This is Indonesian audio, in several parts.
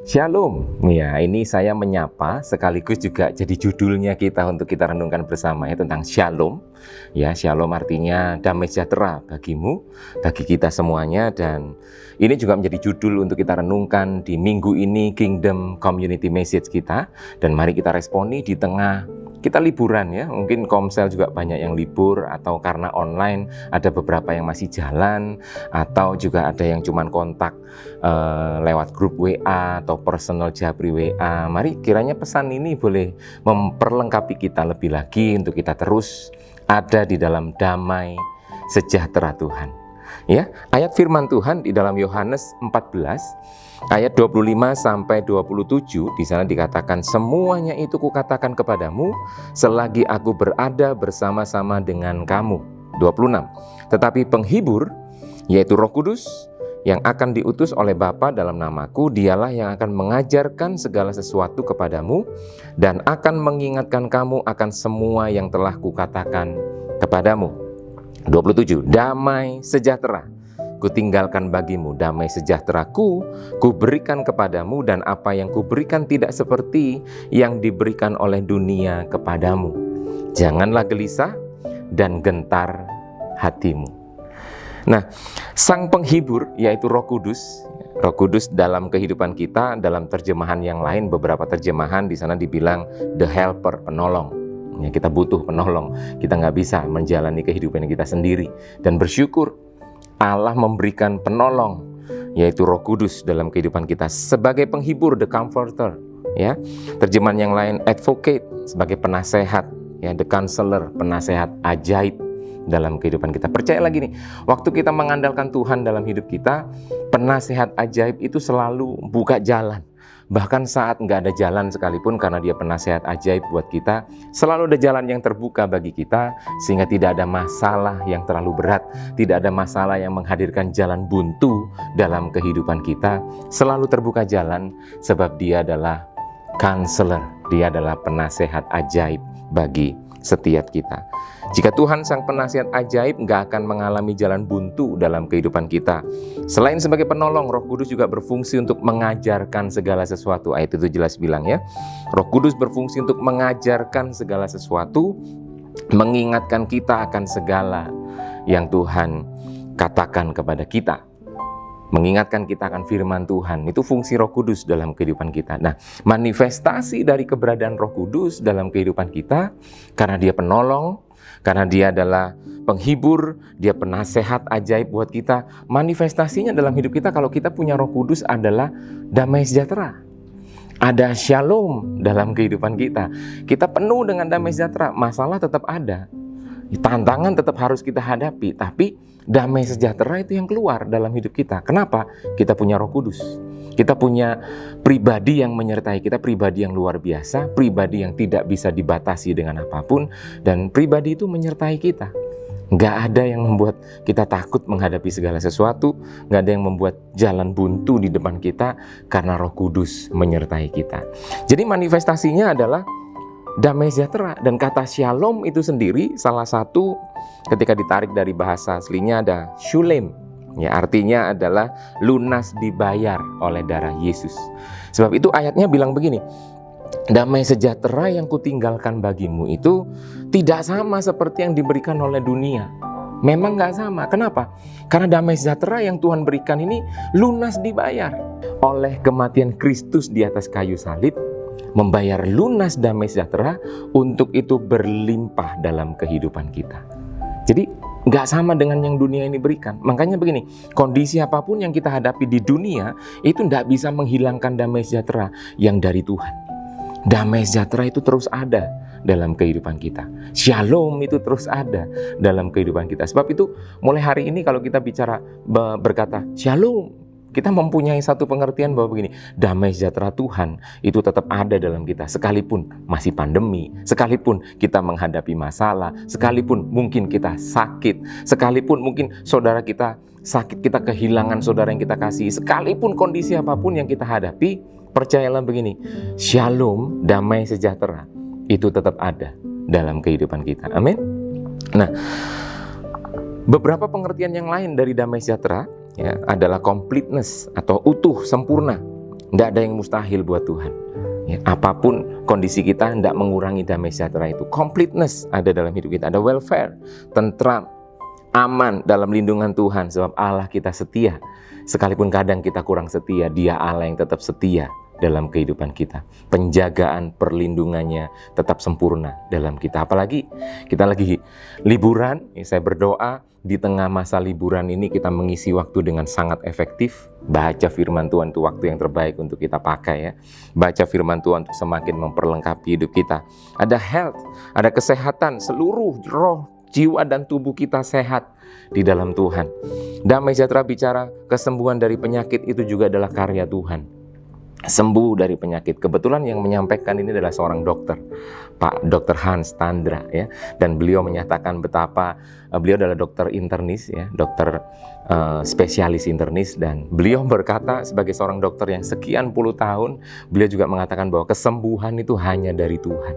Shalom. Ya, ini saya menyapa sekaligus juga jadi judulnya kita untuk kita renungkan bersama ya tentang Shalom. Ya, Shalom artinya damai sejahtera bagimu, bagi kita semuanya, dan ini juga menjadi judul untuk kita renungkan di minggu ini Kingdom Community Message kita. Dan mari kita responi di tengah kita liburan ya, mungkin Komsel juga banyak yang libur, atau karena online ada beberapa yang masih jalan, atau juga ada yang cuman kontak lewat grup WA atau personal Japri WA. Mari kiranya pesan ini boleh memperlengkapi kita lebih lagi untuk kita terus ada di dalam damai sejahtera Tuhan. Ya, ayat firman Tuhan di dalam Yohanes 14 ayat 25 sampai 27 di sana dikatakan, semuanya itu kukatakan kepadamu selagi aku berada bersama-sama dengan kamu. 26. Tetapi penghibur, yaitu Roh Kudus, yang akan diutus oleh Bapa dalam namaku, dialah yang akan mengajarkan segala sesuatu kepadamu dan akan mengingatkan kamu akan semua yang telah kukatakan kepadamu. 27. Damai sejahtera kutinggalkan bagimu, damai sejahteraku kuberikan kepadamu, dan apa yang kuberikan tidak seperti yang diberikan oleh dunia kepadamu. Janganlah gelisah dan gentar hatimu. Nah, sang penghibur yaitu Roh Kudus dalam kehidupan kita, dalam terjemahan yang lain, beberapa terjemahan di sana dibilang the helper, penolong. Ya, kita butuh penolong, kita nggak bisa menjalani kehidupan kita sendiri. Dan bersyukur Allah memberikan penolong, yaitu Roh Kudus dalam kehidupan kita sebagai penghibur, the comforter. Ya, terjemahan yang lain advocate, sebagai penasehat, ya, the counselor, penasehat ajaib dalam kehidupan kita. Percaya lagi nih, waktu kita mengandalkan Tuhan dalam hidup kita, penasehat ajaib itu selalu buka jalan. Bahkan saat nggak ada jalan sekalipun, karena dia penasehat ajaib buat kita, selalu ada jalan yang terbuka bagi kita, sehingga tidak ada masalah yang terlalu berat, tidak ada masalah yang menghadirkan jalan buntu dalam kehidupan kita. Selalu terbuka jalan, sebab dia adalah counselor, dia adalah penasehat ajaib bagi setiap kita. Jika Tuhan sang penasihat ajaib, nggak akan mengalami jalan buntu dalam kehidupan kita. Selain sebagai penolong, Roh Kudus juga berfungsi untuk mengajarkan segala sesuatu. Ayat itu jelas bilang ya, Roh Kudus berfungsi untuk mengajarkan segala sesuatu, mengingatkan kita akan segala yang Tuhan katakan kepada kita, mengingatkan kita akan firman Tuhan. Itu fungsi Roh Kudus dalam kehidupan kita. Nah, manifestasi dari keberadaan Roh Kudus dalam kehidupan kita, karena dia penolong, karena dia adalah penghibur, dia penasehat ajaib buat kita, manifestasinya dalam hidup kita kalau kita punya Roh Kudus adalah damai sejahtera. Ada shalom dalam kehidupan kita. Kita penuh dengan damai sejahtera, masalah tetap ada, tantangan tetap harus kita hadapi, tapi damai sejahtera itu yang keluar dalam hidup kita. Kenapa? Kita punya Roh Kudus. Kita punya pribadi yang menyertai kita, pribadi yang luar biasa, pribadi yang tidak bisa dibatasi dengan apapun, dan pribadi itu menyertai kita. Nggak ada yang membuat kita takut menghadapi segala sesuatu, nggak ada yang membuat jalan buntu di depan kita, karena Roh Kudus menyertai kita. Jadi manifestasinya adalah damai sejahtera. Dan kata shalom itu sendiri, salah satu ketika ditarik dari bahasa aslinya ada shulem. Ya, artinya adalah lunas dibayar oleh darah Yesus. Sebab itu ayatnya bilang begini, damai sejahtera yang kutinggalkan bagimu itu tidak sama seperti yang diberikan oleh dunia. Memang gak sama. Kenapa? Karena damai sejahtera yang Tuhan berikan ini lunas dibayar oleh kematian Kristus di atas kayu salib, membayar lunas damai sejahtera, untuk itu berlimpah dalam kehidupan kita. Jadi nggak sama dengan yang dunia ini berikan. Makanya begini, kondisi apapun yang kita hadapi di dunia itu nggak bisa menghilangkan damai sejahtera yang dari Tuhan. Damai sejahtera itu terus ada dalam kehidupan kita. Shalom itu terus ada dalam kehidupan kita. Sebab itu mulai hari ini kalau kita bicara berkata shalom, kita mempunyai satu pengertian bahwa begini, damai sejahtera Tuhan itu tetap ada dalam kita, sekalipun masih pandemi, sekalipun kita menghadapi masalah, sekalipun mungkin kita sakit, sekalipun mungkin saudara kita sakit, kita kehilangan saudara yang kita kasih, sekalipun kondisi apapun yang kita hadapi, percayalah begini, shalom, damai sejahtera itu tetap ada dalam kehidupan kita. Amin. Nah, beberapa pengertian yang lain dari damai sejahtera ya, adalah completeness atau utuh, sempurna. Tidak ada yang mustahil buat Tuhan. Ya, apapun kondisi kita, tidak mengurangi damai sejahtera itu. Completeness ada dalam hidup kita, ada welfare, tentram, aman dalam lindungan Tuhan, sebab Allah kita setia. Sekalipun kadang kita kurang setia, Dia Allah yang tetap setia dalam kehidupan kita. Penjagaan perlindungannya tetap sempurna dalam kita. Apalagi kita lagi liburan, saya berdoa di tengah masa liburan ini kita mengisi waktu dengan sangat efektif. Baca firman Tuhan itu waktu yang terbaik untuk kita pakai ya. Baca firman Tuhan untuk semakin memperlengkapi hidup kita. Ada health, ada kesehatan, seluruh roh, jiwa dan tubuh kita sehat di dalam Tuhan. Damai sejahtera bicara kesembuhan dari penyakit itu juga adalah karya Tuhan. Sembuh dari penyakit. Kebetulan yang menyampaikan ini adalah seorang dokter, Pak Dr. Hans Tandra ya, dan beliau menyatakan betapa beliau adalah dokter internis ya, dokter spesialis internis, dan beliau berkata sebagai seorang dokter yang sekian puluh tahun, beliau juga mengatakan bahwa kesembuhan itu hanya dari Tuhan.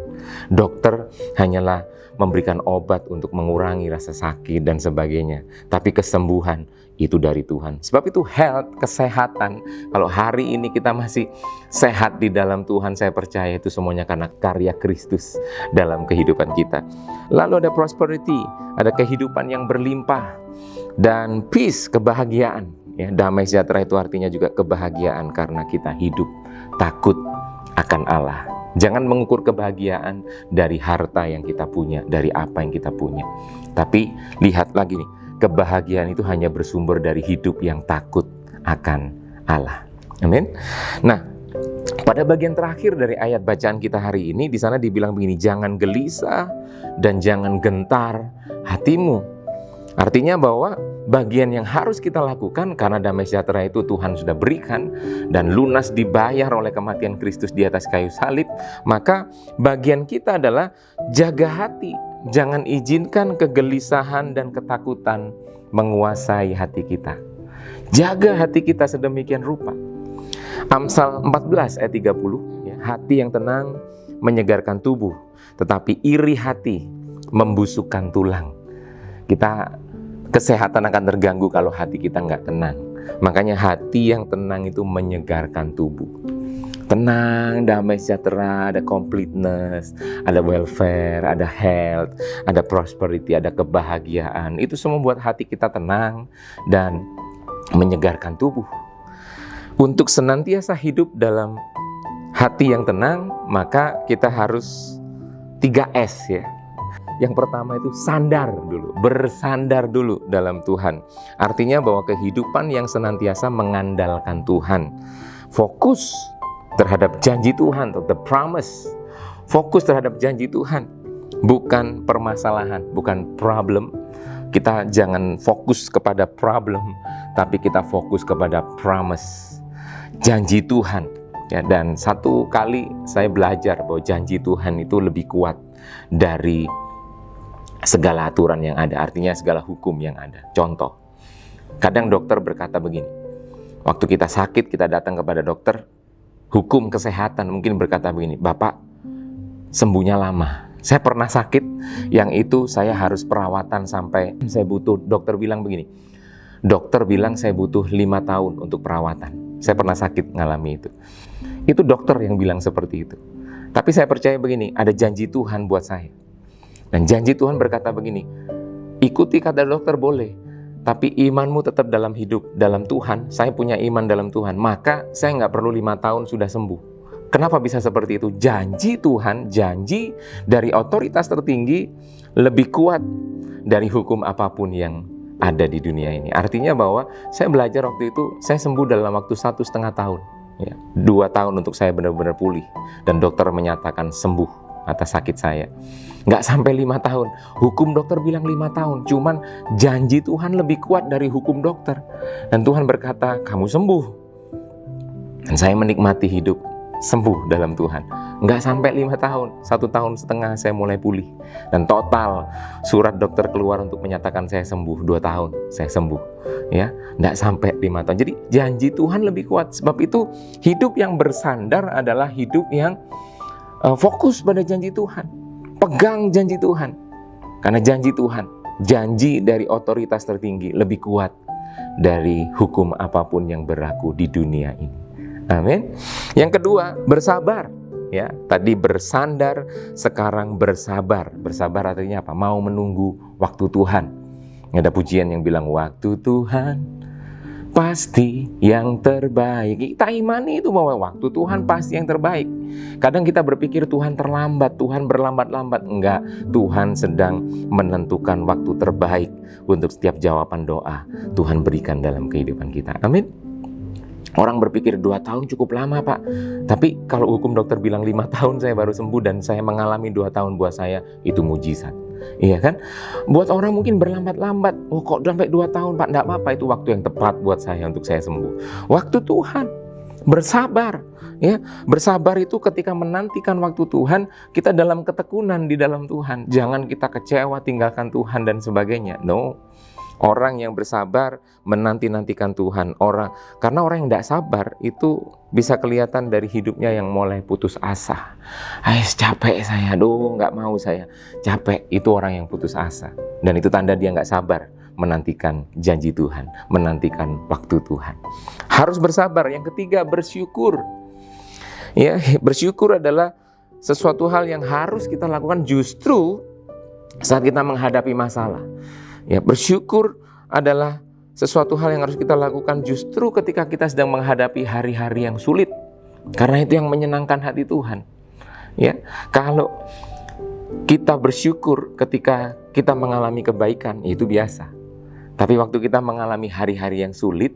Dokter hanyalah memberikan obat untuk mengurangi rasa sakit dan sebagainya, tapi kesembuhan itu dari Tuhan. Sebab itu health, kesehatan, kalau hari ini kita masih sehat di dalam Tuhan, saya percaya itu semuanya karena karya Kristus dalam kehidupan kita. Lalu ada prosperity, ada kehidupan yang berlimpah, dan peace, kebahagiaan. Ya, damai sejahtera itu artinya juga kebahagiaan karena kita hidup takut akan Allah. Jangan mengukur kebahagiaan dari harta yang kita punya, dari apa yang kita punya. Tapi lihat lagi nih, kebahagiaan itu hanya bersumber dari hidup yang takut akan Allah. Amin. Nah, pada bagian terakhir dari ayat bacaan kita hari ini, di sana dibilang begini, jangan gelisah dan jangan gentar hatimu. Artinya bahwa bagian yang harus kita lakukan karena damai sejahtera itu Tuhan sudah berikan dan lunas dibayar oleh kematian Kristus di atas kayu salib, maka bagian kita adalah jaga hati. Jangan izinkan kegelisahan dan ketakutan menguasai hati kita. Jaga hati kita sedemikian rupa. Amsal 14 ayat 30 ya, hati yang tenang menyegarkan tubuh, tetapi iri hati membusukkan tulang. Kesehatan akan terganggu kalau hati kita nggak tenang. Makanya hati yang tenang itu menyegarkan tubuh. Tenang, damai sejahtera, ada completeness, ada welfare, ada health, ada prosperity, ada kebahagiaan. Itu semua membuat hati kita tenang dan menyegarkan tubuh. Untuk senantiasa hidup dalam hati yang tenang, maka kita harus 3S ya. Yang pertama itu sandar dulu, bersandar dulu dalam Tuhan. Artinya bahwa kehidupan yang senantiasa mengandalkan Tuhan. Fokus terhadap janji Tuhan, the promise. Fokus terhadap janji Tuhan, bukan permasalahan, bukan problem. Kita jangan fokus kepada problem, tapi kita fokus kepada promise, janji Tuhan. Ya, dan satu kali saya belajar bahwa janji Tuhan itu lebih kuat dari segala aturan yang ada, artinya segala hukum yang ada. Contoh, kadang dokter berkata begini, waktu kita sakit kita datang kepada dokter, hukum kesehatan mungkin berkata begini, Bapak sembuhnya lama, saya pernah sakit yang itu saya harus perawatan sampai saya butuh, dokter bilang begini, dokter bilang saya butuh 5 tahun untuk perawatan, saya pernah sakit ngalami itu dokter yang bilang seperti itu. Tapi saya percaya begini, ada janji Tuhan buat saya. Dan janji Tuhan berkata begini, ikuti kata dokter boleh, tapi imanmu tetap dalam hidup, dalam Tuhan. Saya punya iman dalam Tuhan, maka saya nggak perlu 5 tahun sudah sembuh. Kenapa bisa seperti itu? Janji Tuhan, janji dari otoritas tertinggi lebih kuat dari hukum apapun yang ada di dunia ini. Artinya bahwa saya belajar waktu itu, saya sembuh dalam waktu 1,5 tahun. Ya, 2 tahun untuk saya benar-benar pulih. Dan dokter menyatakan sembuh atas sakit saya. Nggak sampai 5 tahun. Hukum dokter bilang 5 tahun. Cuman janji Tuhan lebih kuat dari hukum dokter. Dan Tuhan berkata, kamu sembuh. Dan saya menikmati hidup sembuh dalam Tuhan. Nggak sampai 5 tahun. 1,5 tahun saya mulai pulih. Dan total surat dokter keluar untuk menyatakan saya sembuh. 2 tahun saya sembuh. Ya, nggak sampai 5 tahun. Jadi janji Tuhan lebih kuat. Sebab itu hidup yang bersandar adalah hidup yang fokus pada janji Tuhan. Pegang janji Tuhan. Karena janji Tuhan, janji dari otoritas tertinggi lebih kuat dari hukum apapun yang berlaku di dunia ini. Amin. Yang kedua, bersabar. Ya, tadi bersandar, sekarang bersabar. Bersabar artinya apa? Mau menunggu waktu Tuhan. Ada pujian yang bilang, waktu Tuhan pasti yang terbaik. Kita imani itu bahwa waktu Tuhan pasti yang terbaik. Kadang kita berpikir Tuhan terlambat, Tuhan berlambat-lambat. Enggak, Tuhan sedang menentukan waktu terbaik untuk setiap jawaban doa Tuhan berikan dalam kehidupan kita. Amin. Orang berpikir 2 tahun cukup lama, Pak. Tapi kalau hukum dokter bilang 5 tahun saya baru sembuh dan saya mengalami 2 tahun, buat saya itu mujizat. Iya kan? Buat orang mungkin berlambat-lambat. Oh, kok sampai 2 tahun, Pak? Enggak apa-apa, itu waktu yang tepat buat saya untuk saya sembuh. Waktu Tuhan. Bersabar. Ya, bersabar itu ketika menantikan waktu Tuhan, kita dalam ketekunan di dalam Tuhan. Jangan kita kecewa, tinggalkan Tuhan dan sebagainya. No. Orang yang bersabar menanti-nantikan Tuhan. Karena orang yang tidak sabar itu bisa kelihatan dari hidupnya yang mulai putus asa. Capek saya, nggak mau saya. Capek, itu orang yang putus asa. Dan itu tanda dia nggak sabar menantikan janji Tuhan, menantikan waktu Tuhan. Harus bersabar. Yang ketiga, bersyukur. Ya, bersyukur adalah sesuatu hal yang harus kita lakukan justru saat kita menghadapi masalah. Ya, bersyukur adalah sesuatu hal yang harus kita lakukan justru ketika kita sedang menghadapi hari-hari yang sulit. Karena itu yang menyenangkan hati Tuhan. Ya, kalau kita bersyukur ketika kita mengalami kebaikan, itu biasa. Tapi waktu kita mengalami hari-hari yang sulit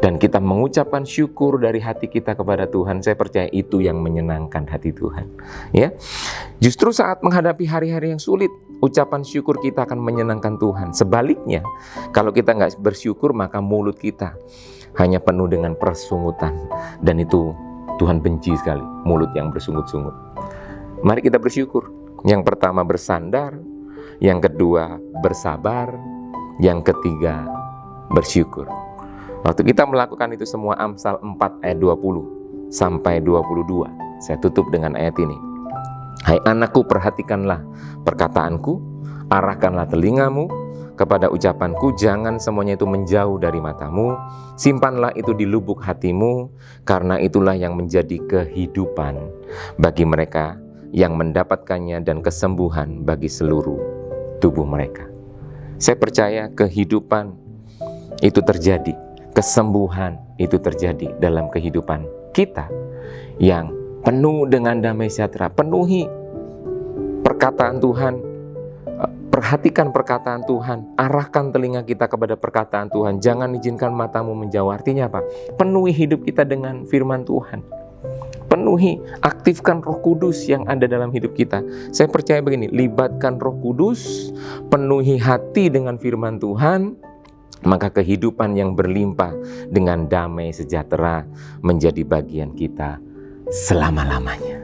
dan kita mengucapkan syukur dari hati kita kepada Tuhan, saya percaya itu yang menyenangkan hati Tuhan. Ya, justru saat menghadapi hari-hari yang sulit, ucapan syukur kita akan menyenangkan Tuhan. Sebaliknya, kalau kita nggak bersyukur, maka mulut kita hanya penuh dengan persungutan. Dan itu Tuhan benci sekali, mulut yang bersungut-sungut. Mari kita bersyukur. Yang pertama bersandar, yang kedua bersabar, yang ketiga bersyukur. Waktu kita melakukan itu semua, Amsal 4 ayat 20 sampai 22. Saya tutup dengan ayat ini. Hai anakku, perhatikanlah perkataanku, arahkanlah telingamu kepada ucapanku, jangan semuanya itu menjauh dari matamu, simpanlah itu di lubuk hatimu, karena itulah yang menjadi kehidupan bagi mereka yang mendapatkannya dan kesembuhan bagi seluruh tubuh mereka. Saya percaya kehidupan itu terjadi, kesembuhan itu terjadi dalam kehidupan kita yang penuh dengan damai sejahtera. Penuhi perkataan Tuhan, perhatikan perkataan Tuhan, arahkan telinga kita kepada perkataan Tuhan, jangan izinkan matamu menjauh. Artinya apa? Penuhi hidup kita dengan firman Tuhan. Penuhi, aktifkan Roh Kudus yang ada dalam hidup kita. Saya percaya begini, libatkan Roh Kudus, penuhi hati dengan firman Tuhan, maka kehidupan yang berlimpah dengan damai sejahtera menjadi bagian kita selama-lamanya.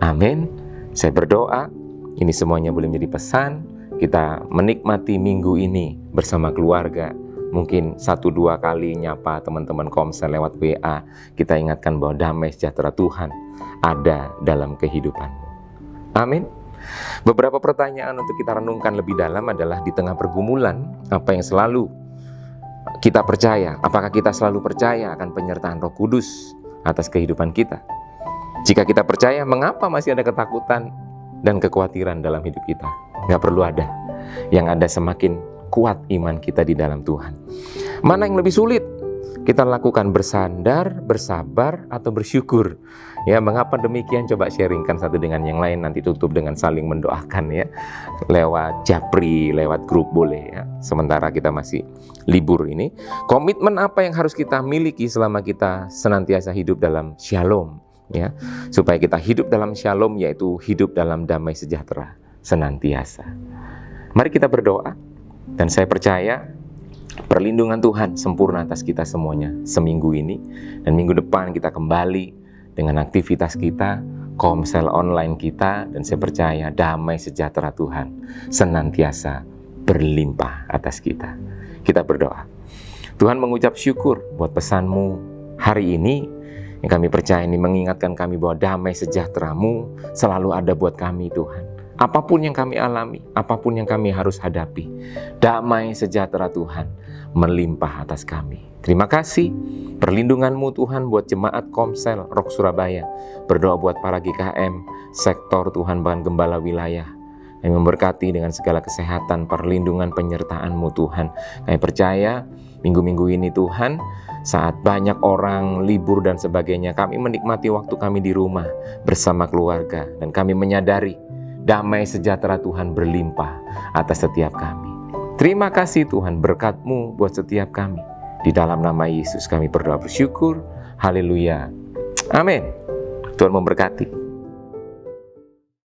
Amin. Saya berdoa, ini semuanya boleh menjadi pesan. Kita menikmati minggu ini bersama keluarga. Mungkin 1-2 kali nyapa teman-teman Komsel lewat WA. Kita ingatkan bahwa damai sejahtera Tuhan ada dalam kehidupanmu. Amin. Beberapa pertanyaan untuk kita renungkan lebih dalam adalah di tengah pergumulan, apa yang selalu kita percaya? Apakah kita selalu percaya akan penyertaan Roh Kudus atas kehidupan kita? Jika kita percaya, mengapa masih ada ketakutan dan kekhawatiran dalam hidup kita? Nggak perlu ada. Yang ada semakin kuat iman kita di dalam Tuhan. Mana yang lebih sulit? Kita lakukan bersandar, bersabar, atau bersyukur. Ya, mengapa demikian? Coba sharingkan satu dengan yang lain. Nanti tutup dengan saling mendoakan ya. Lewat Japri, lewat grup boleh ya. Sementara kita masih libur ini. Komitmen apa yang harus kita miliki selama kita senantiasa hidup dalam shalom ya. Supaya kita hidup dalam shalom, yaitu hidup dalam damai sejahtera senantiasa. Mari kita berdoa. Dan saya percaya perlindungan Tuhan sempurna atas kita semuanya seminggu ini. Dan minggu depan kita kembali dengan aktivitas kita, Komsel online kita. Dan saya percaya damai sejahtera Tuhan senantiasa berlimpah atas kita. Kita berdoa. Tuhan, mengucap syukur buat pesan-Mu hari ini, yang kami percaya ini mengingatkan kami bahwa damai sejahtera-Mu selalu ada buat kami Tuhan. Apapun yang kami alami, apapun yang kami harus hadapi, damai sejahtera Tuhan melimpah atas kami. Terima kasih perlindungan-Mu Tuhan buat jemaat Komsel Rock Surabaya. Berdoa buat para GKM, sektor Tuhan, bahkan gembala wilayah. Kami memberkati dengan segala kesehatan, perlindungan, penyertaan-Mu Tuhan. Kami percaya minggu-minggu ini Tuhan, saat banyak orang libur dan sebagainya, kami menikmati waktu kami di rumah bersama keluarga. Dan kami menyadari damai sejahtera Tuhan berlimpah atas setiap kami. Terima kasih Tuhan, berkat-Mu buat setiap kami. Di dalam nama Yesus kami berdoa bersyukur. Haleluya. Amin. Tuhan memberkati.